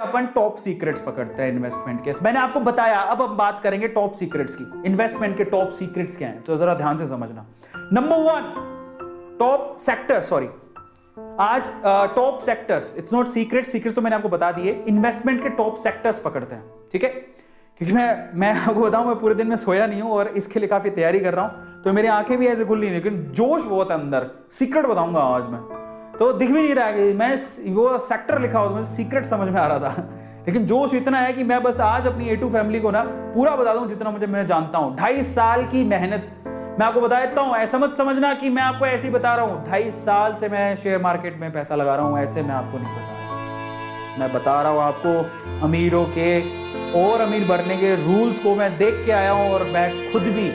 अपन top secrets पकड़ते हैं investment के। मैंने आपको बताया, अब हम बात करेंगे टॉप सीक्रेट्स की। इन्वेस्टमेंट के टॉप सीक्रेट्स क्या हैं, तो जरा ध्यान से समझना। नंबर 1, टॉप सेक्टर, सॉरी आज top sectors, it's not secret, secrets तो मैंने आपको बता दिए। इन्वेस्टमेंट के टॉप सेक्टर्स पकड़ते हैं, ठीक है। क्योंकि मैं आपको बताऊं, मैं पूरे दिन में सोया नहीं हूं और इसके लिए काफी तैयारी कर रहा हूं, तो मेरी आंखें भी ऐसे खुल नहीं, लेकिन जोश बहुत है अंदर। सीक्रेट बताऊंगा आज मैं, तो दिख भी नहीं रहा है कि मैं वो सेक्टर लिखा हुआ, मुझे सीक्रेट समझ में आ रहा था, लेकिन जोश इतना है कि मैं बस आज अपनी A2 फैमिली को ना पूरा बता दूं जितना मैं जानता हूं। 2.5 साल की मेहनत मैं आपको बता देता हूं। ऐसा मत समझना कि मैं आपको ऐसे ही बता रहा हूं। 2.5 साल से मैं शेयर मार्केट में पैसा लगा रहा हूं, ऐसे मैं आपको नहीं बता रहा। मैं बता रहा हूं आपको अमीरों के और अमीर बनने के रूल्स को मैं देख के आया हूं और मैं खुद भी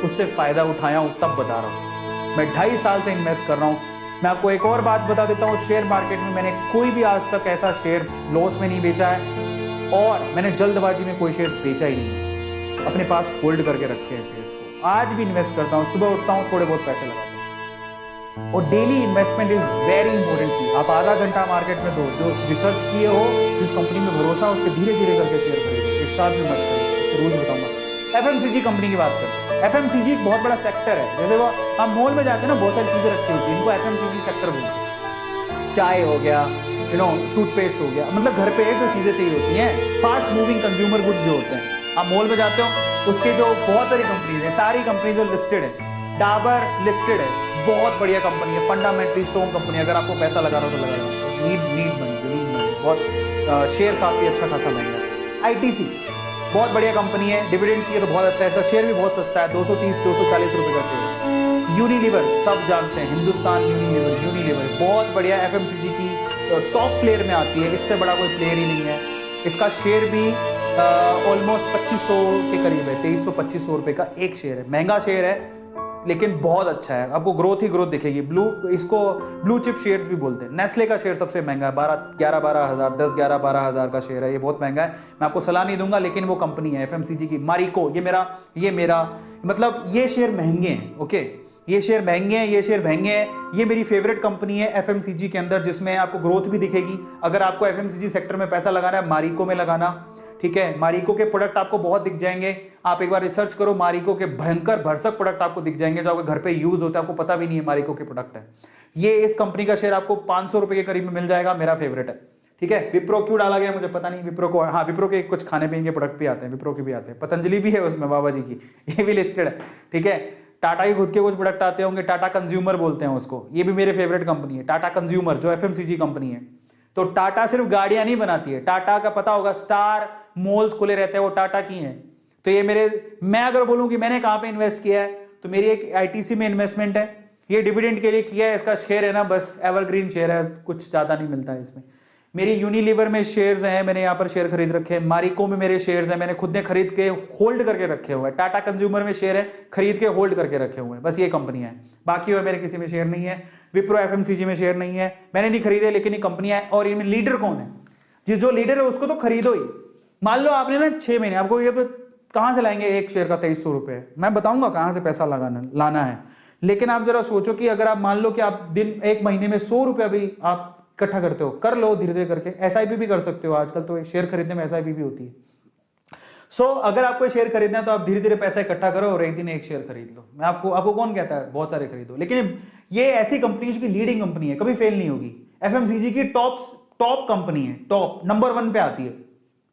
उससे फायदा उठाया हूं, तब बता रहा हूं। मैं 2.5 साल से इन्वेस्ट कर रहा हूं। मैं आपको एक और बात बता देता हूं, शेयर मार्केट में मैंने कोई भी आज तक ऐसा शेयर लॉस में नहीं बेचा है और मैंने जल्दबाजी में कोई शेयर बेचा ही नहीं है। अपने पास होल्ड करके रखे हैं शेयर्स को। आज भी इन्वेस्ट करता हूं, सुबह उठता हूं, थोड़े बहुत पैसे लगाता हूं। और daily investment is very important की। आप आधा घंटा मार्केट में दो, जो रिसर्च किए हो, जिस कंपनी में भरोसा है, उस पर धीरे धीरे करके शेयर खरीदो, एक साथ भी मत करिए। रूल बताऊंगा। FMCG कंपनी की बात करें, FMCG एक बहुत बड़ा सेक्टर है। जैसे वो हम मॉल में जाते हैं ना, बहुत सारी चीजें रखी होती है, इनको FMCG सेक्टर बोलते हैं। चाय हो गया, टूथपेस्ट हो गया, मतलब घर पे जो चीजें चाहिए होती हैं, फास्ट मूविंग कंज्यूमर गुड्स जो होते हैं। आप मॉल में जाते हो, उसके जो बहुत सारी कंपनीज हैं, सारी कंपनी जो लिस्टेड है, डाबर लिस्टेड है, बहुत बढ़िया कंपनी है, फंडामेंटली स्ट्रॉन्ग कंपनी। अगर आपको पैसा लगा रहा हो तो लगा रहा हो, नीड मनी, बहुत शेयर काफी अच्छा खासा महंगा है। ITC बहुत बढ़िया कंपनी है, डिविडेंड चाहिए तो बहुत अच्छा है, इसका शेयर भी बहुत सस्ता है, 230-240 रुपए का शेयर। यूनिलीवर सब जानते हैं, हिंदुस्तान यूनिलीवर बहुत बढ़िया FMCG की टॉप प्लेयर में आती है, इससे बड़ा कोई प्लेयर ही नहीं है। इसका शेयर भी ऑलमोस्ट 2500 के करीब है, 2300-2500 रुपए का एक शेयर है। महंगा शेयर है लेकिन बहुत अच्छा है, आपको ग्रोथ ही ग्रोथ दिखेगी। इसको ब्लू चिप शेयर्स भी बोलते हैं। नेस्ले का शेयर सबसे महंगा है, 11-12 हज़ार, 10-11-12 हज़ार का शेयर है, ये बहुत महंगा है। मैं आपको सलाह नहीं दूंगा, लेकिन वो कंपनी है FMCG की। मारिको, ये मेरा मतलब ये शेयर महंगे हैं, ओके, ये शेयर महंगे हैं, ये मेरी फेवरेट कंपनी है FMCG के अंदर, जिसमें आपको ग्रोथ भी दिखेगी। अगर आपको FMCG सेक्टर में पैसा लगाना है, मारिको में लगाना, ठीक है। मारिको के प्रोडक्ट आपको बहुत दिख जाएंगे, आप एक बार रिसर्च करो, मारिको के भयंकर भरसक प्रोडक्ट आपको दिख जाएंगे, जो आपके घर पे यूज होता है, आपको पता भी नहीं है मारिको के प्रोडक्ट है। ये इस कंपनी का शेयर आपको 500 रुपए के करीब में मिल जाएगा, मेरा फेवरेट है, ठीक है। विप्रो क्यों डाला गया मुझे पता नहीं, विप्रो को, हाँ, विप्रो के कुछ खाने पीने के प्रोडक्ट भी आते हैं, विप्रो के भी आते हैं, पतंजलि भी है उसमें, बाबा जी की, ये भी लिस्टेड है, ठीक है। टाटा के खुद के कुछ प्रोडक्ट आते होंगे, टाटा कंज्यूमर बोलते हैं उसको, ये भी मेरे फेवरेट कंपनी है, टाटा कंज्यूमर, जो FMCG कंपनी है। तो टाटा सिर्फ गाड़ियां नहीं बनाती है, टाटा का पता होगा स्टार मॉल्स खुले रहते हैं, वो टाटा की हैं। तो ये मैं अगर बोलूं कि मैंने कहां पे इन्वेस्ट किया है, तो मेरी एक ITC में इन्वेस्टमेंट है, ये डिविडेंड के लिए किया है। इसका शेयर है ना, बस एवरग्रीन शेयर है, कुछ ज्यादा नहीं मिलता है इसमें। मेरी यूनिलीवर में शेयर्स हैं, मैंने यहाँ पर शेयर खरीद रखे हैं। मारिको में मेरे शेयर्स हैं, मैंने खुद ने खरीद के होल्ड करके रखे हुए हैं। टाटा कंज्यूमर में शेयर है, खरीद के होल्ड करके रखे हुए हैं, बस ये कंपनियां हैं। बाकी मेरे किसी में शेयर नहीं है। विप्रो FMCG में शेयर नहीं है, मैंने नहीं खरीदे, लेकिन ये कंपनियां हैं। और इनमें लीडर कौन है, जो लीडर है उसको तो खरीदो ही। मान लो आपने ना 6 महीने, आपको ये कहां से लाएंगे एक शेयर का 2300 रुपए, मैं बताऊंगा कहां से पैसा लाना है। लेकिन आप जरा सोचो कि अगर आप मान लो कि आप एक महीने में 100 रुपया भी आप इकट्ठा करते हो, कर लो धीरे धीरे करके। SIP भी कर सकते हो, आजकल तो शेयर खरीदने में SIP भी होती है। अगर आपको शेयर खरीदना है तो आप धीरे धीरे पैसा इकट्ठा करो और एक दिन एक शेयर खरीद लो। मैं आपको कौन कहता है बहुत सारे खरीदो, लेकिन ये ऐसी कंपनी की लीडिंग कंपनी है, कभी फेल नहीं होगी। FMCG की टॉप कंपनी है, टॉप नंबर 1 पे आती है,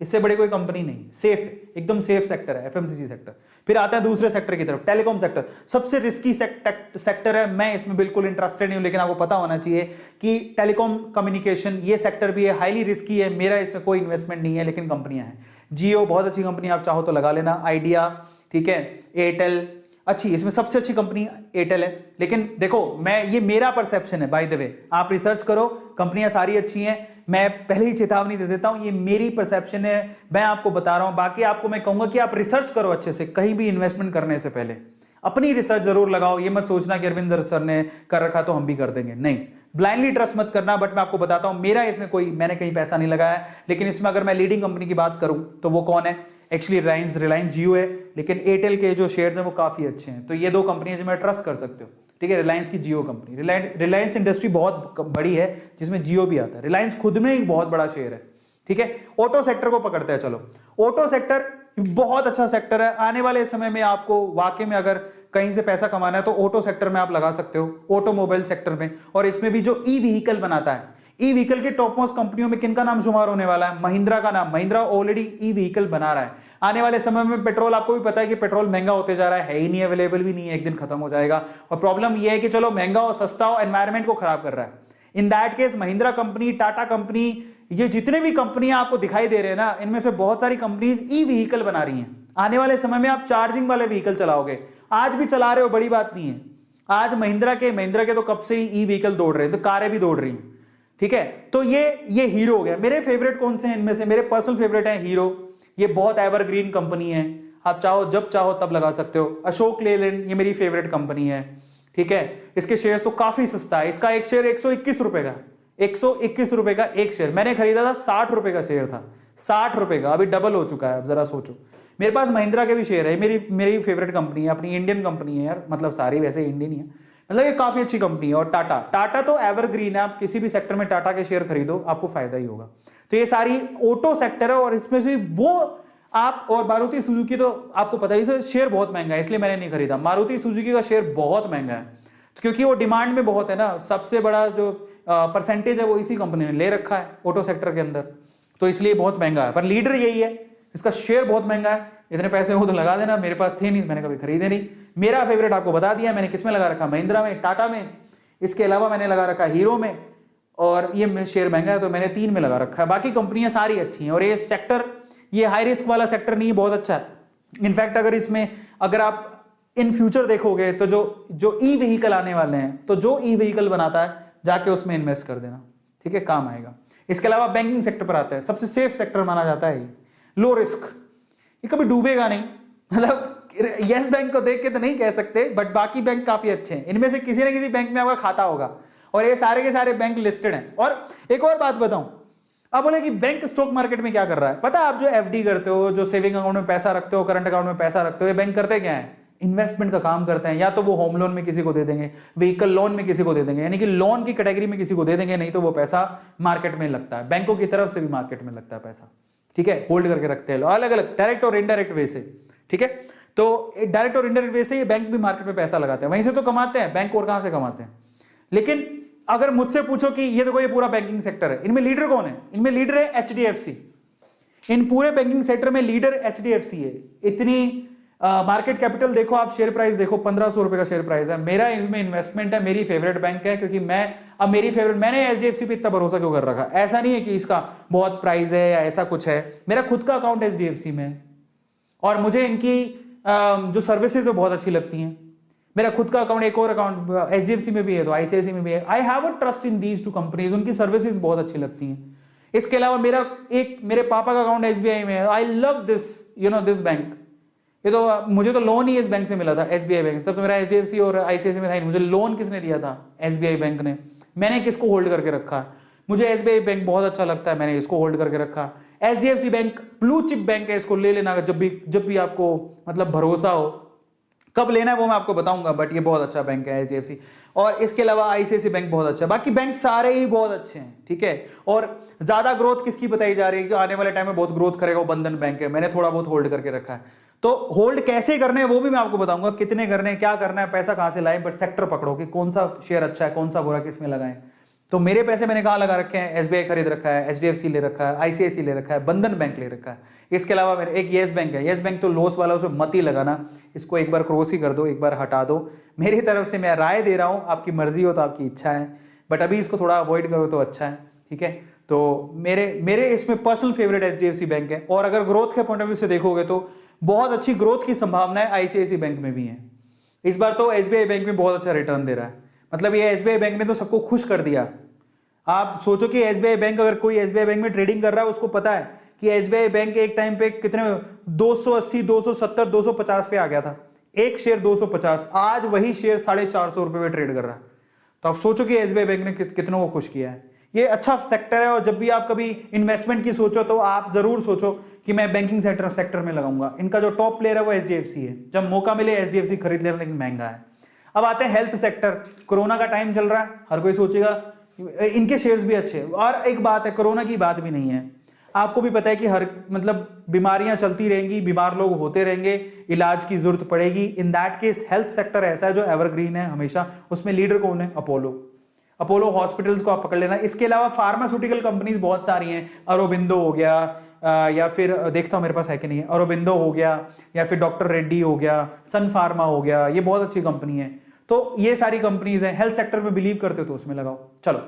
इससे बड़ी कोई कंपनी नहीं। सेफ, एकदम सेफ सेक्टर है FMCG सेक्टर। फिर आता है दूसरे सेक्टर की तरफ, टेलीकॉम सेक्टर, सबसे रिस्की सेक्टर है। मैं इसमें बिल्कुल इंटरेस्टेड नहीं हूं, लेकिन आपको पता होना चाहिए कि टेलीकॉम कम्युनिकेशन ये सेक्टर भी है, हाईली रिस्की है। मेरा इसमें कोई इन्वेस्टमेंट नहीं है, लेकिन कंपनियां हैं। जियो बहुत अच्छी कंपनी, आप चाहो तो लगा लेना। आइडिया, ठीक है। एयरटेल अच्छी, इसमें सबसे अच्छी कंपनी एयरटेल है। लेकिन देखो, ये मेरा परसेप्शन है, बाय द वे, आप रिसर्च करो, कंपनियां सारी अच्छी हैं। मैं पहले ही चेतावनी दे देता हूं, ये मेरी परसेप्शन है, मैं आपको बता रहा हूं। बाकी आपको मैं कहूंगा कि आप रिसर्च करो अच्छे से, कहीं भी इन्वेस्टमेंट करने से पहले अपनी रिसर्च जरूर लगाओ। ये मत सोचना कि अरविंदर सर ने कर रखा तो हम भी कर देंगे, नहीं, ब्लाइंडली ट्रस्ट मत करना। बट मैं आपको बताता हूं, मेरा इसमें मैंने कहीं पैसा नहीं लगाया। लेकिन इसमें अगर मैं लीडिंग कंपनी की बात करूं तो वो कौन है, एक्चुअली रिलायंस जियो है। लेकिन एयरटेल के जो शेयर्स हैं वो काफी अच्छे हैं। तो ये 2 कंपनियां जो मैं ट्रस्ट कर सकते हो, ठीक है। रिलायंस की जियो कंपनी, रिलायंस इंडस्ट्री बहुत बड़ी है, जिसमें जियो भी आता है। रिलायंस खुद में एक बहुत बड़ा शेयर है, ठीक है, ऑटो सेक्टर को पकड़ते हैं। चलो, ऑटो सेक्टर बहुत अच्छा सेक्टर है। आने वाले समय में आपको वाकई में अगर कहीं से पैसा कमाना है तो ऑटो सेक्टर में आप लगा सकते हो, ऑटोमोबाइल सेक्टर में। और इसमें भी जो ई व्हीकल बनाता है, ई व्हीकल के टॉप मोस्ट कंपनियों में किनका नाम शुमार होने वाला है? महिंद्रा का नाम। महिंद्रा ऑलरेडी ई व्हीकल बना रहा है। आने वाले समय में पेट्रोल, आपको भी पता है कि पेट्रोल महंगा होते जा रहा है ही नहीं, अवेलेबल भी नहीं है, एक दिन खत्म हो जाएगा। और प्रॉब्लम यह है कि चलो महंगा और सस्ता हो, एनवायरमेंट को खराब कर रहा है। In that case Mahindra company, Tata company, ये जितने भी कंपनियां आपको दिखाई दे रहे हैं ना, इनमें से बहुत सारी कंपनीज ई व्हीकल बना रही हैं। आने वाले समय में आप चार्जिंग वाले व्हीकल चलाओगे, आज भी चला रहे हो, बड़ी बात नहीं है। आज महिंद्रा के तो कब से ही ई व्हीकल दौड़ रहे हैं, तो कारें भी दौड़ रही हैं, ठीक है। तो ये हीरो हो गया। मेरे फेवरेट कौन से हैं इनमें से? मेरे पर्सनल फेवरेट है हीरो। ये बहुत एवरग्रीन कंपनी है, आप चाहो जब चाहो तब लगा सकते हो। अशोक लेलैंड, ये मेरी फेवरेट कंपनी है, ठीक है। इसके शेयर्स तो काफी सस्ता है। इसका एक शेयर 121 रुपए का, 121 रुपए का एक शेयर। मैंने खरीदा था 60 रुपए का शेयर था, 60 रुपए का, अभी डबल हो चुका है। अब जरा सोचो, मेरे पास महिंद्रा के भी शेयर है, मेरी फेवरेट कंपनी है, अपनी इंडियन कंपनी है यार, मतलब सारी वैसे इंडियन ही है, मतलब ये काफी अच्छी कंपनी है। और टाटा तो एवरग्रीन है, आप किसी भी सेक्टर में टाटा के शेयर खरीदो आपको फायदा ही होगा। तो ये सारी ऑटो सेक्टर है, और इसमें से वो आप, और मारुति सुजुकी तो आपको पता ही है, शेयर बहुत महंगा है इसलिए मैंने नहीं खरीदा। मारुति सुजुकी का शेयर बहुत महंगा है क्योंकि वो डिमांड में बहुत है ना, सबसे बड़ा जो परसेंटेज है वो इसी कंपनी ने ले रखा है ऑटो सेक्टर के अंदर, तो इसलिए बहुत महंगा है। पर लीडर यही है, इसका शेयर बहुत महंगा है। इतने पैसे हो तो लगा देना, मेरे पास थे नहीं, मैंने कभी खरीदे नहीं। मेरा फेवरेट आपको बता दिया मैंने, किसमें लगा रखा? महिंद्रा में, टाटा में, इसके अलावा मैंने लगा रखा हीरो में, और ये शेयर महंगा है तो मैंने 3 में लगा रखा है। बाकी कंपनियां सारी अच्छी हैं, और ये सेक्टर, ये हाई रिस्क वाला सेक्टर नहीं है, बहुत अच्छा है। इनफैक्ट अगर आप इन फ्यूचर देखोगे तो जो ई व्हीकल आने वाले हैं, तो जो ई व्हीकल बनाता है जाके उसमें इन्वेस्ट कर देना, ठीक है, काम आएगा। इसके अलावा बैंकिंग सेक्टर पर आता है, सबसे सेफ सेक्टर माना जाता है, लो रिस्क, ये कभी डूबेगा नहीं। मतलब यस बैंक को देख के तो नहीं कह सकते, बट बाकी बैंक काफी अच्छे हैं। इनमें से किसी न किसी बैंक में आपका खाता होगा, और ये सारे के सारे बैंक लिस्टेड हैं। और एक और बात बताऊं, अब बोले कि बैंक स्टॉक मार्केट में क्या कर रहा है? पता है, आप जो एफडी करते हो, जो सेविंग अकाउंट में पैसा रखते हो, करंट अकाउंट में पैसा रखते हो, ये बैंक करते क्या है? इन्वेस्टमेंट का काम करते हैं। या तो वो होम लोन में किसी को दे देंगे, व्हीकल लोन में किसी को दे देंगे, यानी कि लोन की कैटेगरी में किसी को दे देंगे, नहीं तो वो पैसा मार्केट में लगता है, बैंकों की तरफ से भी मार्केट में लगता है पैसा, ठीक है, होल्ड करके रखते हैं अलग अलग डायरेक्ट और इनडायरेक्ट वे से, ठीक है। तो डायरेक्ट और इनडायरेक्ट वे से ये बैंक भी मार्केट में पैसा लगाते हैं, वहीं से तो कमाते हैं बैंक, और कहां से कमाते हैं। लेकिन अगर मुझसे पूछो कि ये देखो ये पूरा बैंकिंग सेक्टर है, इनमें लीडर कौन है? इनमें लीडर है एचडीएफसी। इन पूरे बैंकिंग सेक्टर में लीडर एचडीएफसी है। इतनी मार्केट कैपिटल देखो आप, शेयर प्राइस देखो, 1500 रुपए का शेयर प्राइस है। मेरा इसमें इन्वेस्टमेंट है, मेरी फेवरेट बैंक है, क्योंकि मैंने एचडीएफसी पे इतना भरोसा क्यों कर रखा? ऐसा नहीं है कि इसका बहुत प्राइस है या ऐसा कुछ है, मेरा खुद का अकाउंट एचडीएफसी में, और मुझे इनकी जो सर्विसेज है बहुत अच्छी लगती हैं। मेरा खुद का अकाउंट, एक और अकाउंट एचडीएफसी में भी है, तो आईसीआईसी में भी है। I have a trust in these 2 companies, उनकी सर्विसेज बहुत अच्छी लगती हैं। इसके अलावा मेरे पापा का अकाउंट एसबीआई में है। I love this, this bank. ये तो मुझे तो लोन ही इस बैंक से मिला था, एसबीआई बैंक। तब तो मेरा एचडीएफसी और आईसीआईसी में था ही नहीं। मुझे लोन किसने दिया था? एसबीआई बैंक ने। मैंने किसको होल्ड करके रखा? मुझे एसबीआई बैंक बहुत अच्छा लगता है, मैंने इसको होल्ड करके रखा। HDFC bank blue chip bank है, इसको ले लेना जब भी आपको मतलब भरोसा हो। कब लेना है वो मैं आपको बताऊंगा, बट ये बहुत अच्छा बैंक है एचडीएफसी। और इसके अलावा आईसीआईसी बैंक बहुत अच्छा है। बाकी बैंक सारे ही बहुत अच्छे हैं, ठीक है। और ज्यादा ग्रोथ किसकी बताई जा रही है कि आने वाले टाइम में बहुत ग्रोथ करेगा, वो बंधन बैंक है। मैंने थोड़ा बहुत होल्ड करके रखा है। तो होल्ड कैसे करने हैं वो भी मैं आपको बताऊंगा, कितने करने हैं, क्या करना है, पैसा कहां से लाएं, बट सेक्टर पकड़ो कि कौन सा शेयर अच्छा है, कौन सा बुरा, किसमें लगाएं। तो मेरे पैसे मैंने कहां लगा रखे हैं? एसबीआई खरीद रखा है, एचडीएफसी ले रखा है, आईसीआईसी ले रखा है, बंधन बैंक ले रखा है। इसके अलावा मेरे एक येस बैंक है। येस बैंक तो लॉस वाला, उसमें मत ही लगाना, इसको एक बार क्रॉस ही कर दो, एक बार हटा दो। मेरी तरफ से मैं राय दे रहा हूं, आपकी मर्जी हो तो आपकी इच्छा है, बट अभी इसको थोड़ा अवॉइड करो तो अच्छा है, ठीक है। तो मेरे इसमें पर्सनल फेवरेट एचडीएफसी बैंक है। और अगर ग्रोथ के पॉइंट ऑफ व्यू से देखोगे तो बहुत अच्छी ग्रोथ की संभावनाएं आईसीआईसी बैंक में भी है। इस बार तो एसबीआई बैंक में बहुत अच्छा रिटर्न दे रहा है, मतलब ये एसबीआई बैंक ने तो सबको खुश कर दिया। आप सोचो कि एसबीआई बैंक, अगर कोई एसबीआई बैंक में ट्रेडिंग कर रहा है, उसको पता है कि एसबीआई बैंक एक टाइम पे कितने 280, 270, 250 पे आ गया था, एक शेयर 250, आज वही शेयर 450 रुपए में ट्रेड कर रहा है। तो आप सोचो कि एसबीआई बैंक ने कितनों को खुश किया है। ये अच्छा सेक्टर है, और जब भी आप कभी इन्वेस्टमेंट की सोचो तो आप जरूर सोचो कि मैं बैंकिंग सेक्टर में लगाऊंगा। इनका जो टॉप प्लेयर है वो एचडीएफसी है। जब मौका मिले एचडीएफसी खरीद लेना, लेकिन महंगा है। अब आते हैं हेल्थ सेक्टर। कोरोना का टाइम चल रहा है, हर कोई सोचेगा इनके शेयर्स भी अच्छे। और एक बात है, कोरोना की बात भी नहीं है, आपको भी पता है कि हर मतलब बीमारियां चलती रहेंगी, बीमार लोग होते रहेंगे, इलाज की जरूरत पड़ेगी। In that case health sector ऐसा है जो एवरग्रीन है हमेशा। उसमें लीडर कौन है? अपोलो हॉस्पिटल्स को आप पकड़ लेना। इसके अलावा फार्मास्यूटिकल कंपनीज बहुत सारी हैं, अरोबिंदो हो गया, या फिर देखता हूं मेरे पास है कि नहीं है, अरोबिंदो हो गया, या फिर डॉक्टर रेड्डी हो गया, सन फार्मा हो गया, ये बहुत अच्छी कंपनी है। तो ये सारी कंपनीज हैं। हेल्थ सेक्टर में बिलीव करते हो तो उसमें लगाओ। चलो